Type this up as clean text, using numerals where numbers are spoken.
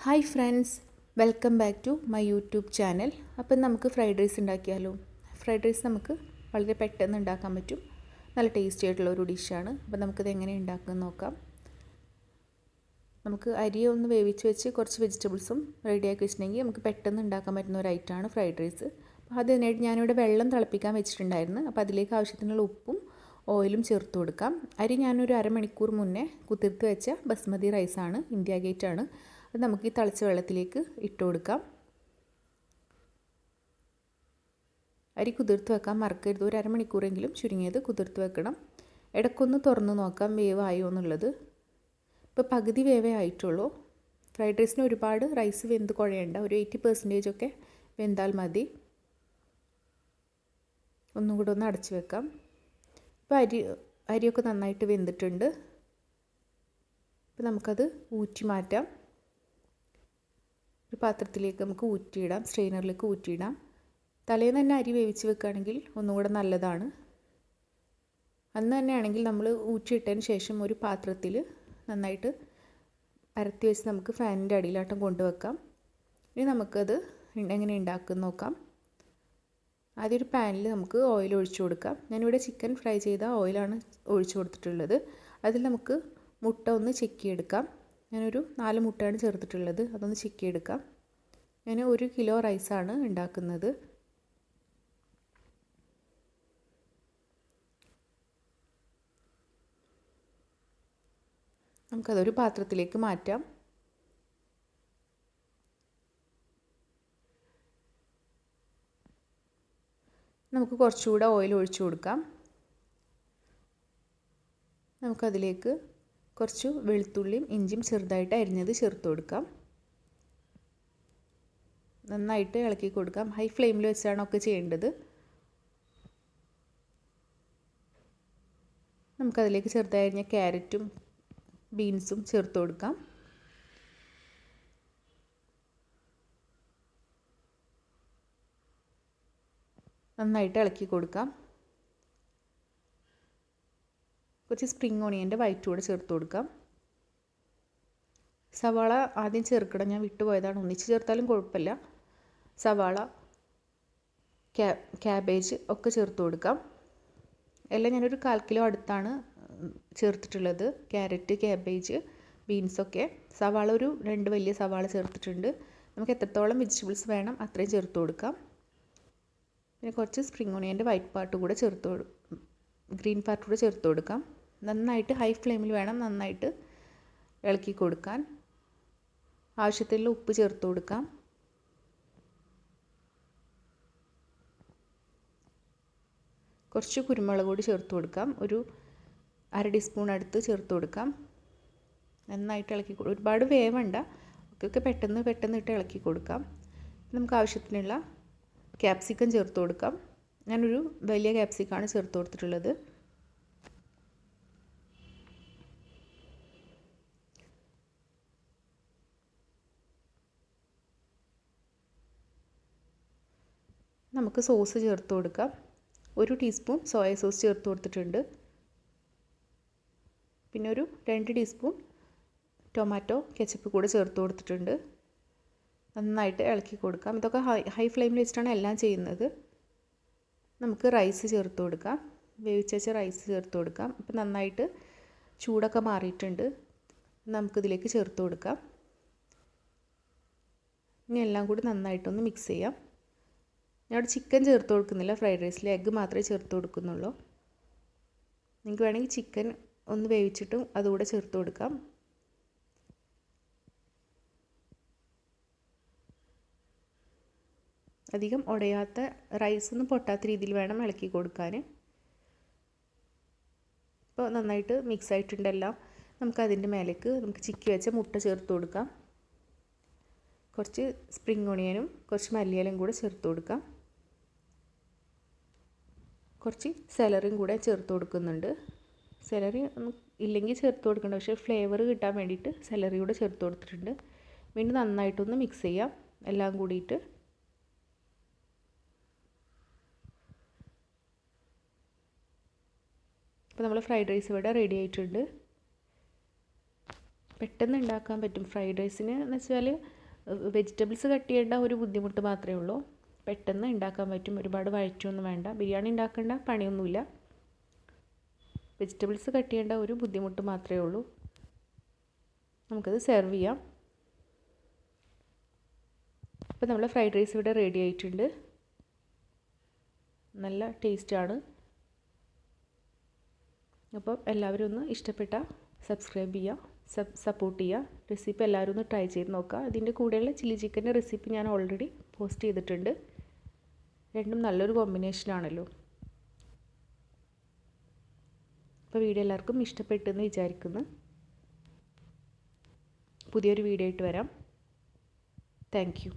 Hi friends, welcome back to my YouTube channel. അപ്പം നമുക്ക് fried rice ഉണ്ടാക്കിയാലോ? Fried rice നമുക്ക് വളരെ പെട്ടെന്ന് ഉണ്ടാക്കാൻ പറ്റും. നല്ല ടേസ്റ്റി ആയിട്ടുള്ള ഒരു ഡിഷാണ്. അപ്പം നമുക്കിത് എങ്ങനെ ഉണ്ടാക്കുമെന്ന് നോക്കാം. നമുക്ക് അരി ഒന്ന് വേവിച്ച് വെച്ച് കുറച്ച് വെജിറ്റബിൾസും റെഡിയാക്കി വെച്ചിട്ടുണ്ടെങ്കിൽ നമുക്ക് പെട്ടെന്ന് ഉണ്ടാക്കാൻ പറ്റുന്ന ഒരു ഐറ്റമാണ് ഫ്രൈഡ് റൈസ്. അപ്പോൾ അതിനായിട്ട് ഞാനിവിടെ വെള്ളം തിളപ്പിക്കാൻ വെച്ചിട്ടുണ്ടായിരുന്നു. അപ്പോൾ അതിലേക്ക് ആവശ്യത്തിനുള്ള ഉപ്പും ഓയിലും ചേർത്ത് കൊടുക്കാം. അരി ഞാനൊരു അരമണിക്കൂർ മുന്നേ കുതിർത്ത് വെച്ച ബസ്മതി റൈസാണ്, ഇന്ത്യ ഗേറ്റാണ്. അത് നമുക്ക് ഈ തിളച്ച വെള്ളത്തിലേക്ക് ഇട്ട് കൊടുക്കാം. അരി കുതിർത്ത് വെക്കാൻ മറക്കരുത്. ഒരു അരമണിക്കൂറെങ്കിലും ചുരുങ്ങിയത് കുതിർത്ത് വെക്കണം. ഇടയ്ക്കൊന്ന് തുറന്ന് നോക്കാം വേവായോ എന്നുള്ളത്. ഇപ്പോൾ പകുതി വേവേ ആയിട്ടുള്ളൂ. ഫ്രൈഡ് റൈസിന് ഒരുപാട് റൈസ് വെന്ത് കുഴയേണ്ട, ഒരു 80% ഒക്കെ വെന്താൽ മതി. ഒന്നും കൂടെ ഒന്ന് അടച്ച് വെക്കാം. ഇപ്പോൾ അരിയൊക്കെ നന്നായിട്ട് വെന്തിട്ടുണ്ട്. ഇപ്പോൾ നമുക്കത് ഊറ്റി മാറ്റാം. ഒരു പാത്രത്തിലേക്ക് നമുക്ക് ഊറ്റിയിടാം, സ്ട്രെയിനറിലേക്ക് ഊറ്റിയിടാം. തലേന്ന് തന്നെ അരി വേവിച്ച് വെക്കുകയാണെങ്കിൽ ഒന്നും കൂടെ നല്ലതാണ്. അന്ന് തന്നെയാണെങ്കിൽ നമ്മൾ ഊറ്റിയിട്ടതിന് ശേഷം ഒരു പാത്രത്തിൽ നന്നായിട്ട് പരത്തി വെച്ച് നമുക്ക് ഫാനിൻ്റെ അടിയിലാട്ടം കൊണ്ടുവെക്കാം. ഇനി നമുക്കത് എങ്ങനെ ഉണ്ടാക്കുമെന്ന് നോക്കാം. ആദ്യം ഒരു പാനിൽ നമുക്ക് ഓയിൽ ഒഴിച്ചു കൊടുക്കാം. ഞാനിവിടെ ചിക്കൻ ഫ്രൈ ചെയ്ത ഓയിലാണ് ഒഴിച്ചു കൊടുത്തിട്ടുള്ളത്. അതിൽ നമുക്ക് മുട്ട ഒന്ന് ചിക്കിയെടുക്കാം. ഞാനൊരു 4 മുട്ടയാണ് ചേർത്തിട്ടുള്ളത്. അതൊന്ന് ചിക്കിയെടുക്കാം. ഞാൻ 1 കിലോ റൈസാണ് ഉണ്ടാക്കുന്നത്. നമുക്കതൊരു പാത്രത്തിലേക്ക് മാറ്റാം. നമുക്ക് കുറച്ചുകൂടെ ഓയിൽ ഒഴിച്ചു കൊടുക്കാം. നമുക്കതിലേക്ക് കുറച്ച് വെളുത്തുള്ളിയും ഇഞ്ചിയും ചെറുതായിട്ട് അരിഞ്ഞത് ചേർത്ത് കൊടുക്കാം. നന്നായിട്ട് ഇളക്കി കൊടുക്കാം. ഹൈ ഫ്ലെയിമിൽ വെച്ചാണ് ഒക്കെ ചെയ്യേണ്ടത്. നമുക്കതിലേക്ക് ചെറുതായി അരിഞ്ഞ ക്യാരറ്റും ബീൻസും ചേർത്ത് കൊടുക്കാം. നന്നായിട്ട് ഇളക്കി കൊടുക്കാം. കുറച്ച് സ്പ്രിംഗ് ഓണിയൻ്റെ വൈറ്റ് കൂടെ ചേർത്ത് കൊടുക്കാം. സവാള ആദ്യം ചേർക്കണം, ഞാൻ വിട്ടുപോയതാണ്. ഒന്നിച്ച് ചേർത്താലും കുഴപ്പമില്ല. സവാള, ക്യാബേജ് ഒക്കെ ചേർത്ത് കൊടുക്കാം. എല്ലാം ഞാനൊരു 1/4 കിലോ അടുത്താണ് ചേർത്തിട്ടുള്ളത്. ക്യാരറ്റ്, ക്യാബേജ്, ബീൻസൊക്കെ. സവാള ഒരു 2 വലിയ സവാള ചേർത്തിട്ടുണ്ട്. നമുക്ക് എത്രത്തോളം വെജിറ്റബിൾസ് വേണം അത്രയും ചേർത്ത് കൊടുക്കാം. പിന്നെ കുറച്ച് സ്പ്രിംഗ് ഓണിയൻ്റെ വൈറ്റ് പാർട്ട് കൂടെ ഗ്രീൻ പാർട്ട് കൂടെ ചേർത്ത് കൊടുക്കാം. നന്നായിട്ട് ഹൈ ഫ്ലെയിമിൽ വേണം നന്നായിട്ട് ഇളക്കി കൊടുക്കാൻ. ആവശ്യത്തിലുള്ള ഉപ്പ് ചേർത്ത് കൊടുക്കാം. കുറച്ച് കുരുമുളക് പൊടി ചേർത്ത് കൊടുക്കാം. ഒരു 1/2 ടീസ്പൂൺ അടുത്ത് ചേർത്ത് കൊടുക്കാം. നന്നായിട്ട് ഇളക്കി ഒരുപാട് വേവണ്ട, ഒക്കെ പെട്ടെന്ന് ഇട്ട് ഇളക്കി കൊടുക്കാം. നമുക്ക് ആവശ്യത്തിനുള്ള ക്യാപ്സിക്കം ചേർത്ത് കൊടുക്കാം. ഞാനൊരു വലിയ ക്യാപ്സിക്കമാണ് ചേർത്ത് കൊടുത്തിട്ടുള്ളത്. നമുക്ക് സോസ് ചേർത്ത് കൊടുക്കാം. 1 ടീസ്പൂൺ സോയ സോസ് ചേർത്ത് കൊടുത്തിട്ടുണ്ട്. പിന്നെ ഒരു 2 ടീസ്പൂൺ ടൊമാറ്റോ കെച്ചപ്പ് കൂടെ ചേർത്ത് കൊടുത്തിട്ടുണ്ട്. നന്നായിട്ട് ഇളക്കി കൊടുക്കാം. ഇതൊക്കെ ഹൈ ഫ്ലെയിമിൽ വെച്ചിട്ടാണ് എല്ലാം ചെയ്യുന്നത്. നമുക്ക് റൈസ് ചേർത്ത് കൊടുക്കാം. വേവിച്ച് വെച്ച റൈസ് ചേർത്ത് കൊടുക്കാം. ഇപ്പം നന്നായിട്ട് ചൂടൊക്കെ മാറിയിട്ടുണ്ട്. നമുക്കിതിലേക്ക് ചേർത്ത് കൊടുക്കാം. ഇനി എല്ലാം കൂടി നന്നായിട്ടൊന്ന് മിക്സ് ചെയ്യാം. ഞാനിവിടെ ചിക്കൻ ചേർത്ത് കൊടുക്കുന്നില്ല, ഫ്രൈഡ് റൈസിൽ എഗ്ഗ് മാത്രമേ ചേർത്ത് കൊടുക്കുന്നുള്ളൂ. നിങ്ങൾക്ക് വേണമെങ്കിൽ ചിക്കൻ ഒന്ന് വേവിച്ചിട്ടും അതുകൂടെ ചേർത്ത് കൊടുക്കാം. അധികം ഉടയാത്ത, റൈസൊന്നും പൊട്ടാത്ത രീതിയിൽ വേണം ഇളക്കി കൊടുക്കാൻ. ഇപ്പോൾ നന്നായിട്ട് മിക്സ് ആയിട്ടുണ്ടെല്ലാം. നമുക്കതിൻ്റെ മേലേക്ക് നമുക്ക് ചിക്കി വെച്ച മുട്ട ചേർത്ത് കൊടുക്കാം. കുറച്ച് സ്പ്രിംഗ് ഓണിയനും കുറച്ച് മല്ലിയിലയും കൂടെ ചേർത്ത് കൊടുക്കാം. കുറച്ച് സെലറിയും കൂടെ ചേർത്ത് കൊടുക്കുന്നുണ്ട്. സെലറി ഇല്ലെങ്കിൽ ചേർത്ത് കൊടുക്കണ്ട, പക്ഷേ ഫ്ലേവർ കിട്ടാൻ വേണ്ടിയിട്ട് സെലറി കൂടെ ചേർത്ത് കൊടുത്തിട്ടുണ്ട്. വീണ്ടും നന്നായിട്ടൊന്ന് മിക്സ് ചെയ്യാം എല്ലാം കൂടിയിട്ട്. ഇപ്പോൾ നമ്മൾ ഫ്രൈഡ് റൈസ് ഇവിടെ റെഡി ആയിട്ടുണ്ട്. പെട്ടെന്ന് ഉണ്ടാക്കാൻ പറ്റും. ഫ്രൈഡ് റൈസിന് എന്ന് വെച്ചാൽ വെജിറ്റബിൾസ് കട്ട് ചെയ്യേണ്ട ഒരു ബുദ്ധിമുട്ട് മാത്രമേ ഉള്ളൂ. പെട്ടെന്ന് ഉണ്ടാക്കാൻ പറ്റും, ഒരുപാട് വഴറ്റൊന്നും വേണ്ട. ബിരിയാണി ഉണ്ടാക്കേണ്ട പണിയൊന്നുമില്ല. വെജിറ്റബിൾസ് കട്ട് ചെയ്യേണ്ട ഒരു ബുദ്ധിമുട്ട് മാത്രമേ ഉള്ളൂ. നമുക്കത് സെർവ് ചെയ്യാം. അപ്പോൾ നമ്മളെ ഫ്രൈഡ് റൈസ് ഇവിടെ റെഡി ആയിട്ടുണ്ട്. നല്ല ടേസ്റ്റാണ്. അപ്പോൾ എല്ലാവരും ഒന്ന് ഇഷ്ടപ്പെട്ടാൽ സബ്സ്ക്രൈബ് ചെയ്യുക, സപ്പോർട്ട് ചെയ്യുക. റെസിപ്പി എല്ലാവരും ഒന്ന് ട്രൈ ചെയ്ത് നോക്കുക. ഇതിൻ്റെ കൂടെയുള്ള ചില്ലി ചിക്കൻ്റെ റെസിപ്പി ഞാൻ ഓൾറെഡി പോസ്റ്റ് ചെയ്തിട്ടുണ്ട്. രണ്ടും നല്ലൊരു കോമ്പിനേഷനാണല്ലോ. അപ്പോൾ വീഡിയോ എല്ലാവർക്കും ഇഷ്ടപ്പെട്ടെന്ന് വിചാരിക്കുന്നു. പുതിയൊരു വീഡിയോ ആയിട്ട് വരാം. Thank you.